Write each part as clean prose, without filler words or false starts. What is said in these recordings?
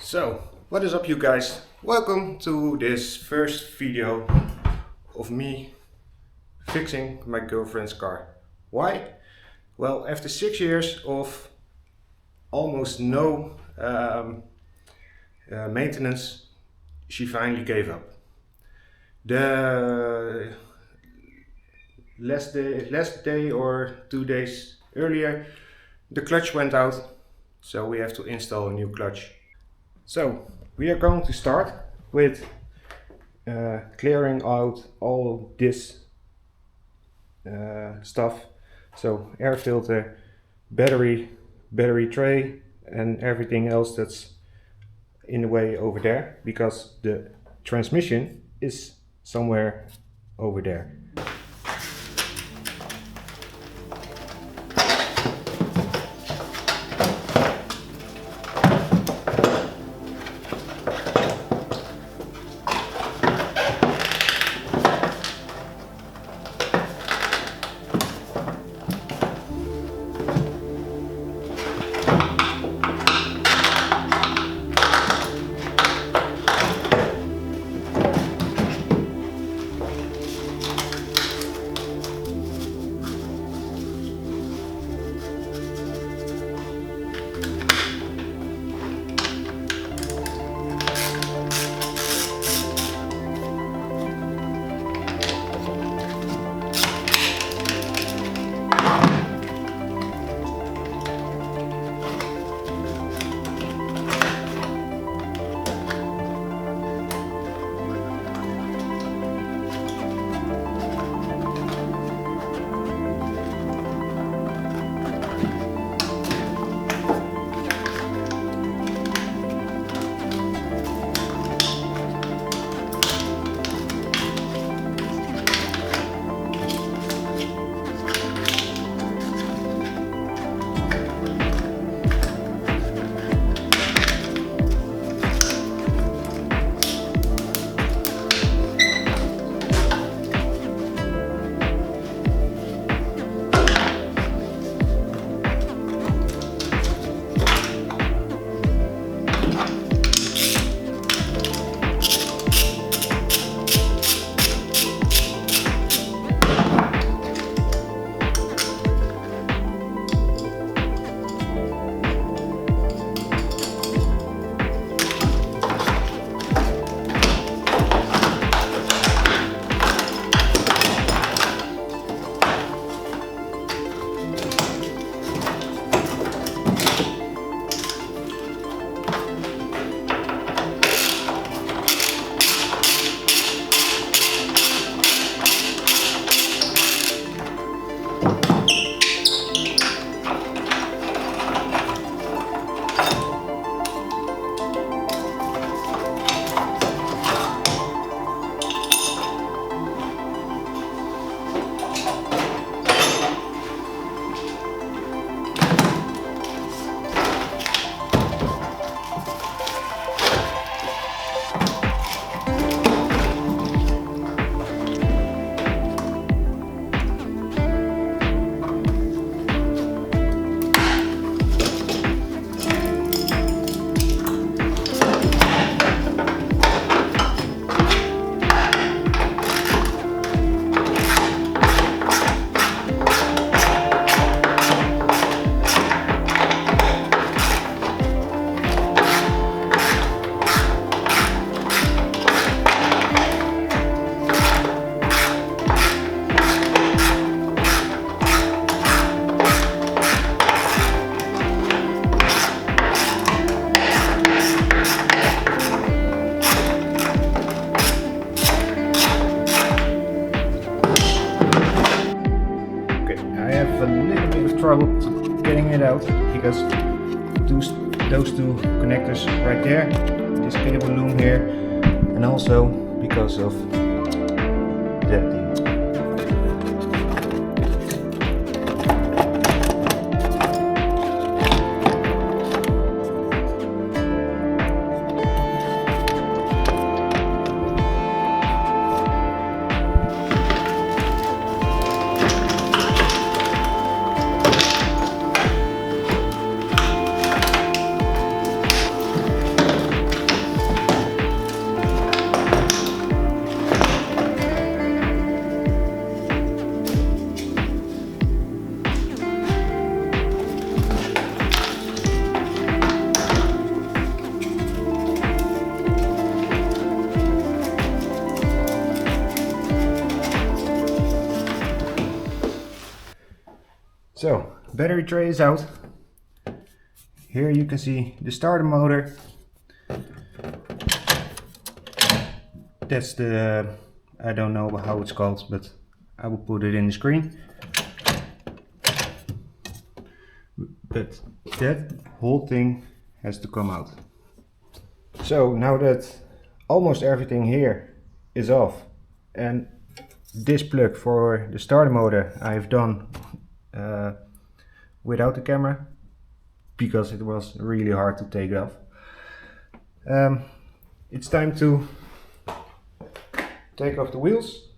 So, what is up you guys? Welcome to this first video of me fixing my girlfriend's car. Why? Well, after 6 years of almost no maintenance, she finally gave up. The last day or 2 days earlier, the clutch went out, so we have to install a new clutch. So we are going to start with clearing out all this stuff. So air filter, battery tray and everything else that's in the way over there, because the transmission is somewhere over there. Trouble getting it out because those two connectors right there, this cable loom here, and also because of that thing. So, battery tray is out. Here you can see the starter motor. That's the, I don't know how it's called, but I will put it in the screen. But that whole thing has to come out. So now that almost everything here is off, and this plug for the starter motor I've done without the camera, because it was really hard to take it off. It's time to take off the wheels,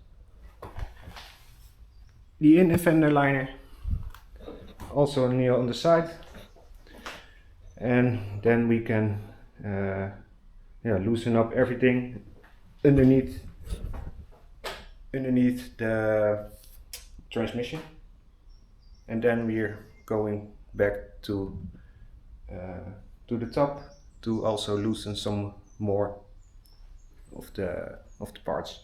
the in fender liner, also on the side, and then we can loosen up everything underneath the transmission, and then we're going back to the top to also loosen some more of the parts.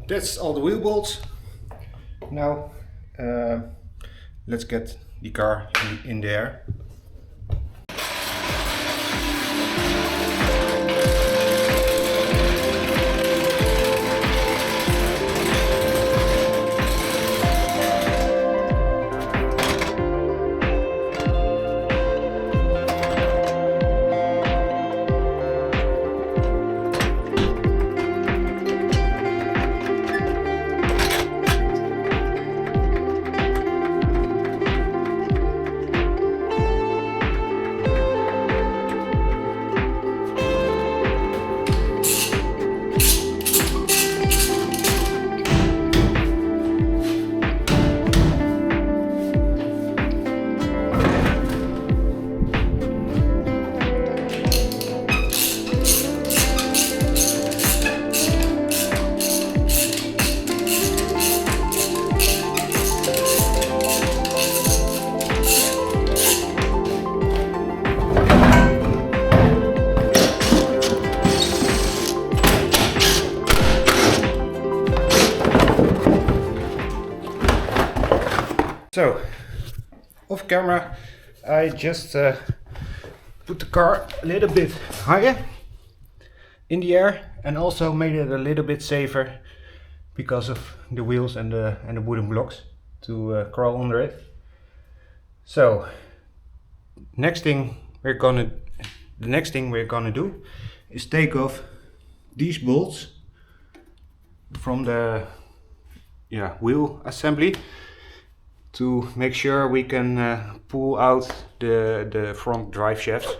That's all the wheel bolts. Now let's get the car in the air. So, off camera, I just put the car a little bit higher in the air and also made it a little bit safer because of the wheels and the wooden blocks to crawl under it. So, the next thing we're gonna do is take off these bolts from the wheel assembly, to make sure we can pull out the front drive shafts.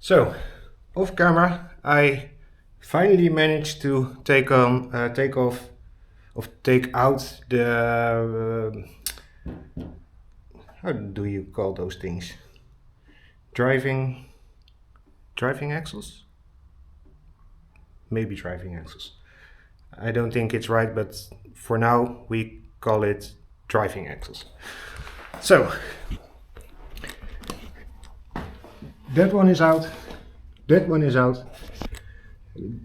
So, off camera, I finally managed to take out the how do you call those things? Driving axles? Maybe driving axles. I don't think it's right, but for now we call it driving axles. So, that one is out, that one is out.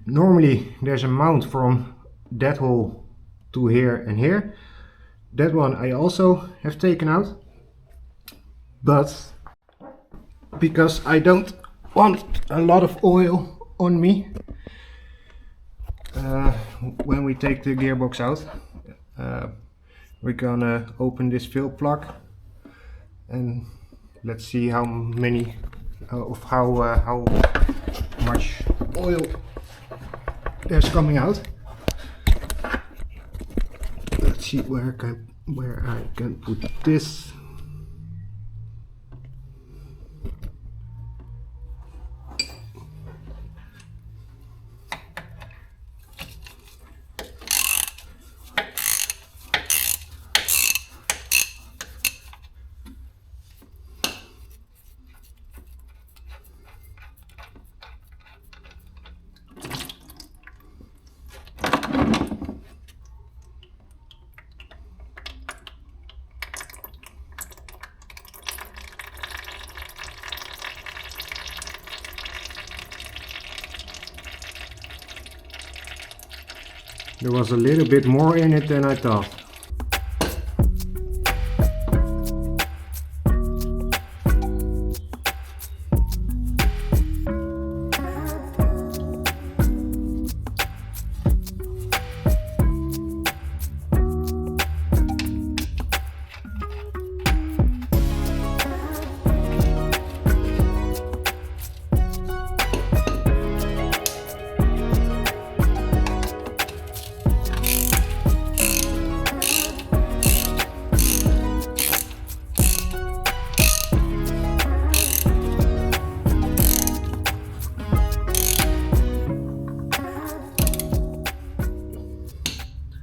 Normally there's a mount from that hole to here and here. That one I also have taken out, but because I don't want a lot of oil on me when we take the gearbox out, we're gonna open this fill plug and let's see how many how much oil there's coming out. Let's see where I can put this. There was a little bit more in it than I thought.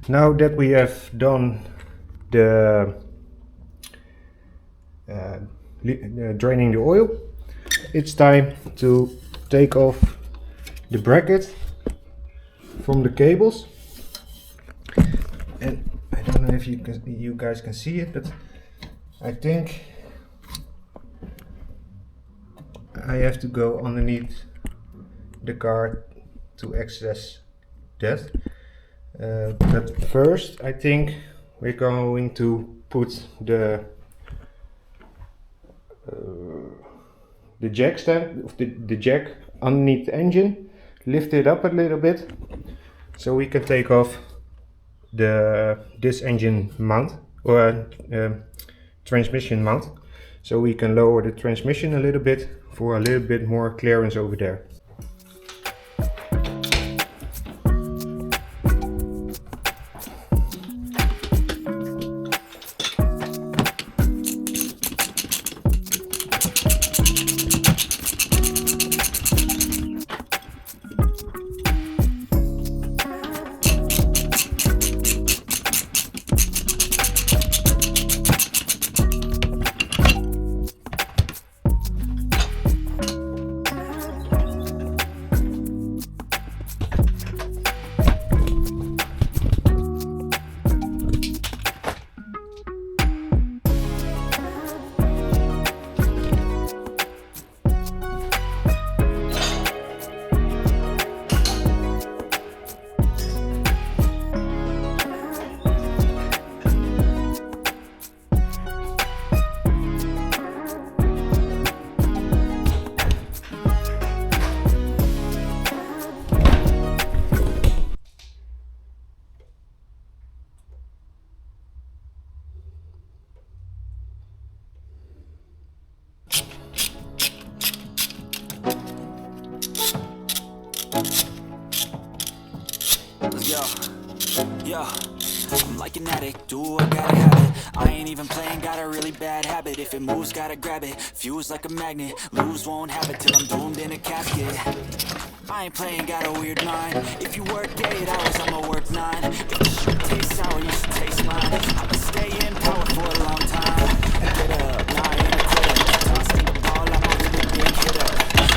Now that we have done the draining the oil, it's time to take off the bracket from the cables. And I don't know if you guys can see it, but I think I have to go underneath the card to access that. But first I think we're going to put the jack stand, the jack underneath the engine, lift it up a little bit so we can take off this engine mount or transmission mount, so we can lower the transmission a little bit for a little bit more clearance over there. Yo, I'm like an addict, do I gotta have it. I ain't even playing, got a really bad habit. If it moves, gotta grab it, fuse like a magnet. Lose, won't have it till I'm doomed in a casket. I ain't playing, got a weird mind. If you work 8 hours, I'ma work 9. If the shit tastes sour, you should taste mine. I'ma stay in power for a long time. Get up, nah, I ain't a quitter. Tossing the ball, I'm a really big hitter.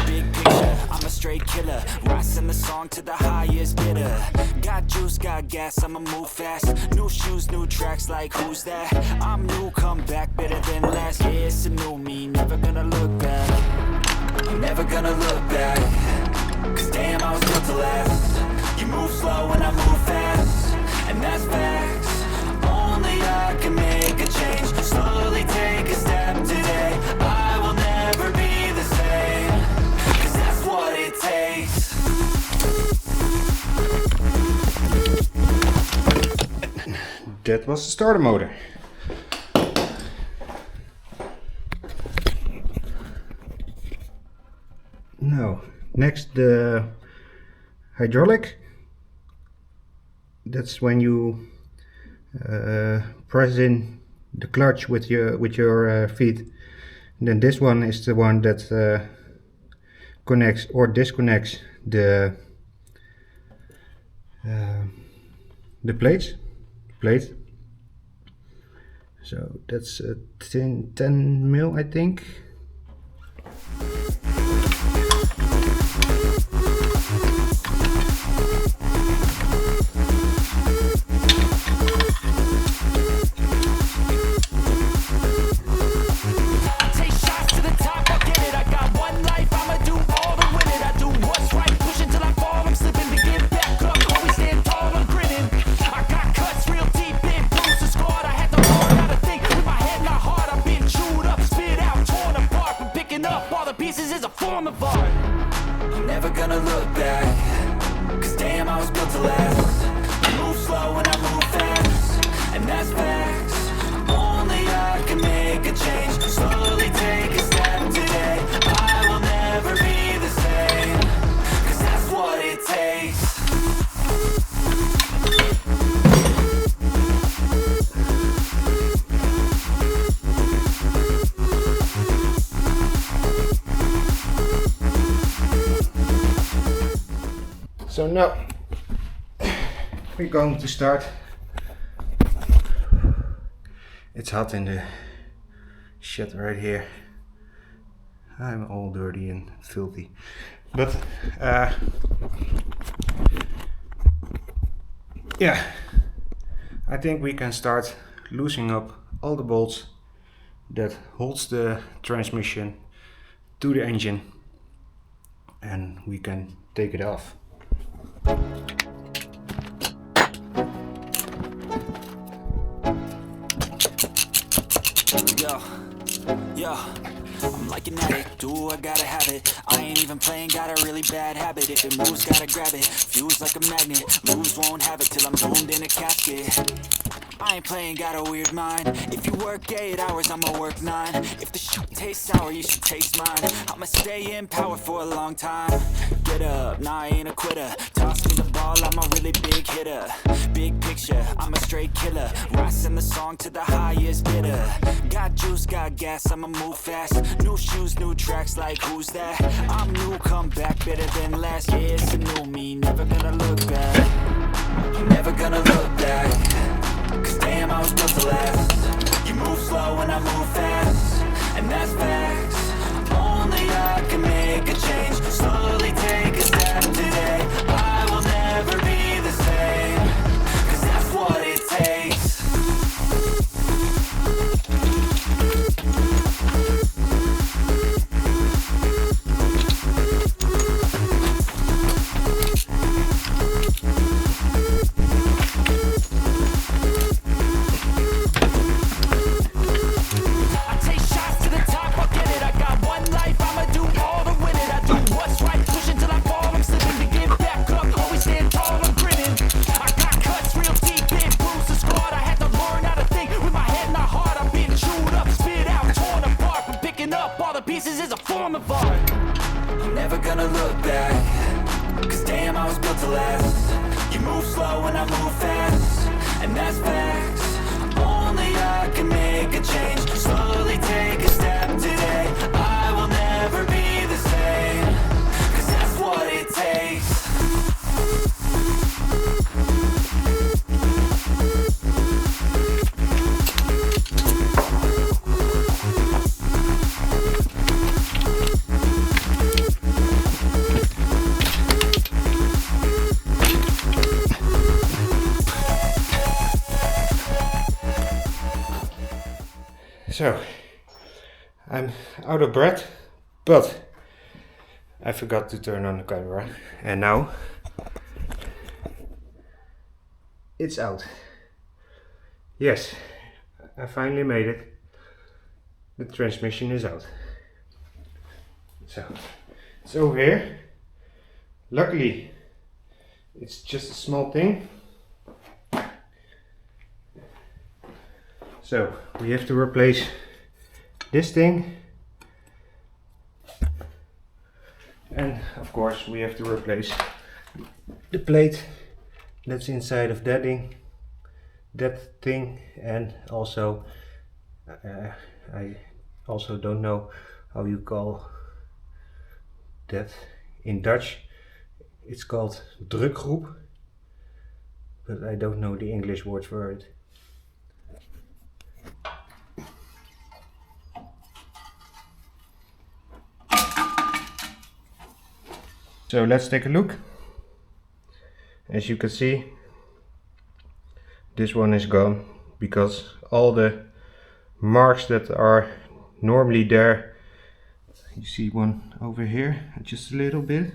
Big picture, I'm a straight killer. Rising the song to the highest bidder. Got juice, got gas, I'ma move fast. New shoes, new tracks, like who's that? I'm new, come back, better than last. Yeah, it's a new me, never gonna look back. I'm never gonna look back. Cause damn, I was built to last. You move slow and I move fast, and that's facts. Only I can make a change. Slowly take a step today. I will never be the same. Cause that's what it takes. that was the starter motor. Now, next the hydraulic. That's when you press in the clutch with your feet. And then this one is the one that connects or disconnects the plate. So that's 10 mil, I think. Never gonna look back, 'cause damn, I was built to last. I move slow and I move fast, and that's facts. Only I can make a change, slowly take a step today. I will never be the same, 'cause that's what it takes. So now we're going to start. It's hot in the shed right here. I'm all dirty and filthy, but yeah, I think we can start loosening up all the bolts that holds the transmission to the engine, and we can take it off. Yo, I'm like an addict, do I gotta have it. I ain't even playing, got a really bad habit. If it moves, gotta grab it, fuse like a magnet. Lose, won't have it till I'm doomed in a casket. I ain't playing, got a weird mind. If you work 8 hours, I'ma work 9. If the shit tastes sour, you should taste mine. I'ma stay in power for a long time. Get up, nah, I ain't a quitter. Toss me the ball, I'm a really big hitter. Big picture, I'm a straight killer. Rising the song to the highest bidder. Got juice, got gas, I'ma move fast. New shoes, new tracks, like who's that? I'm new, come back better than last. Yeah, it's a new me, never gonna look back. Never gonna look back, 'cause damn, I was built to last. You move slow and I move fast, and that's facts. Only I can make a change, slowly take a step today. I will never be the same, 'cause that's what it takes. Never gonna look back, 'cause damn, I was built to last. You move slow and I move fast, and that's facts. Only I can make a change, slowly take a step today. I will never be the same, 'cause that's what it takes. So, I'm out of breath, but I forgot to turn on the camera, and now it's out. Yes, I finally made it. The transmission is out. So, it's over here. Luckily, it's just a small thing. So we have to replace this thing, and of course we have to replace the plate that's inside of that thing, and also I also don't know how you call that in Dutch. It's called drukgroep, but I don't know the English word for it. So let's take a look. As you can see, this one is gone because all the marks that are normally there, you see one over here, just a little bit,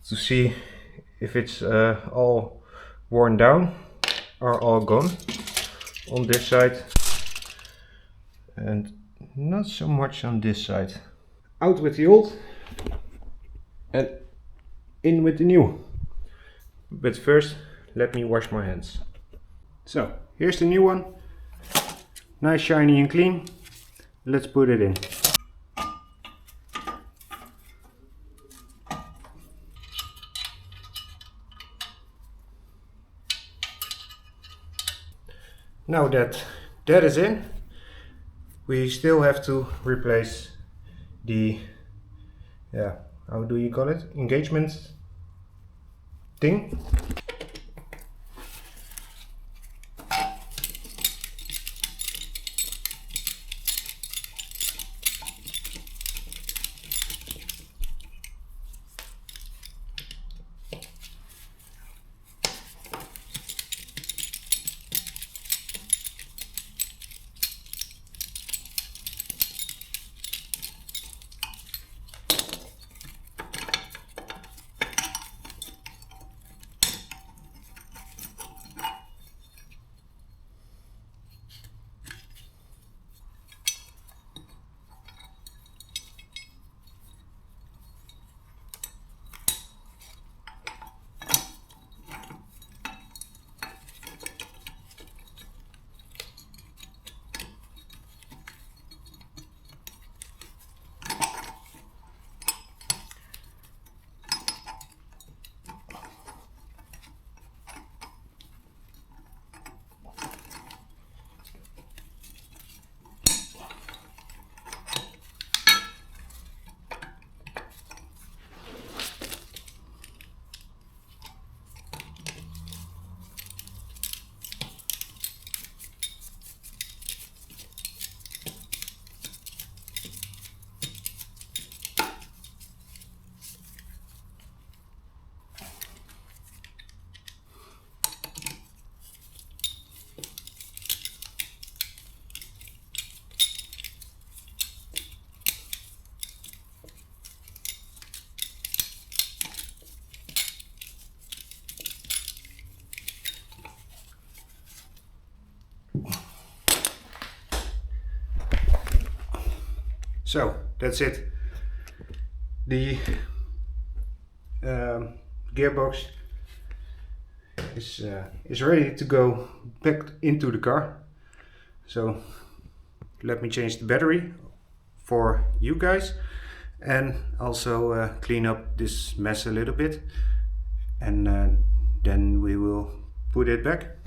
to see if it's all worn down, are all gone on this side, and not so much on this side. Out with the old and in with the new. But first, let me wash my hands. So, here's the new one. Nice, shiny and clean. Let's put it in. Now that that is in, we still have to replace the, how do you call it? Engagement thing. So that's it. The gearbox is ready to go back into the car. So let me change the battery for you guys, and also clean up this mess a little bit, and then we will put it back.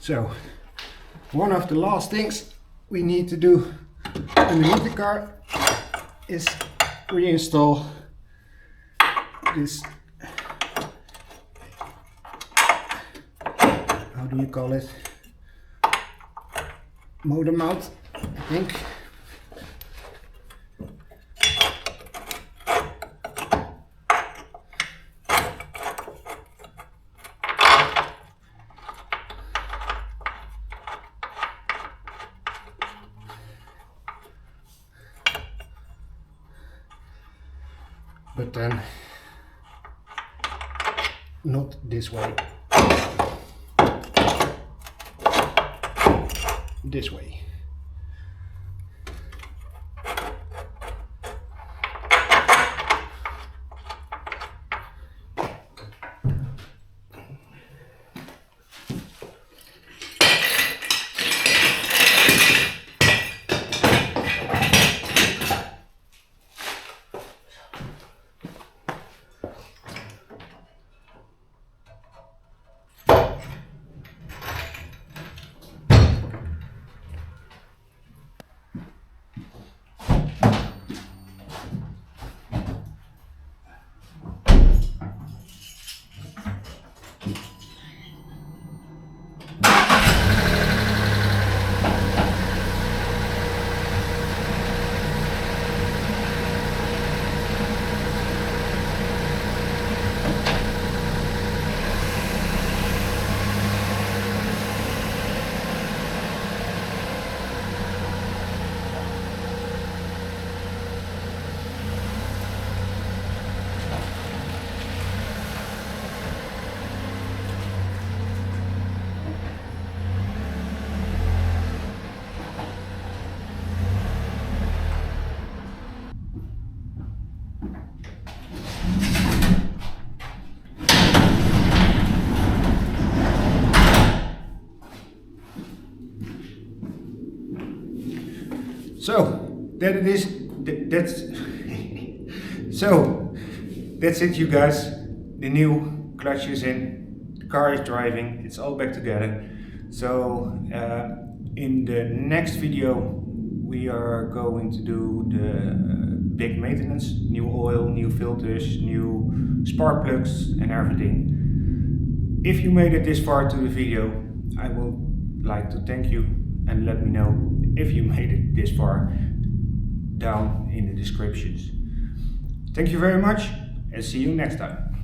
So one of the last things we need to do underneath the car is reinstall this, how do you call it, motor mount, I think. But then not this way, this way. So that's it, you guys. The new clutch is in, the car is driving, it's all back together. So in the next video we are going to do the big maintenance, new oil, new filters, new spark plugs and everything. If you made it this far to the video, I would like to thank you, and let me know if you made it this far down in the descriptions. Thank you very much, and see you next time.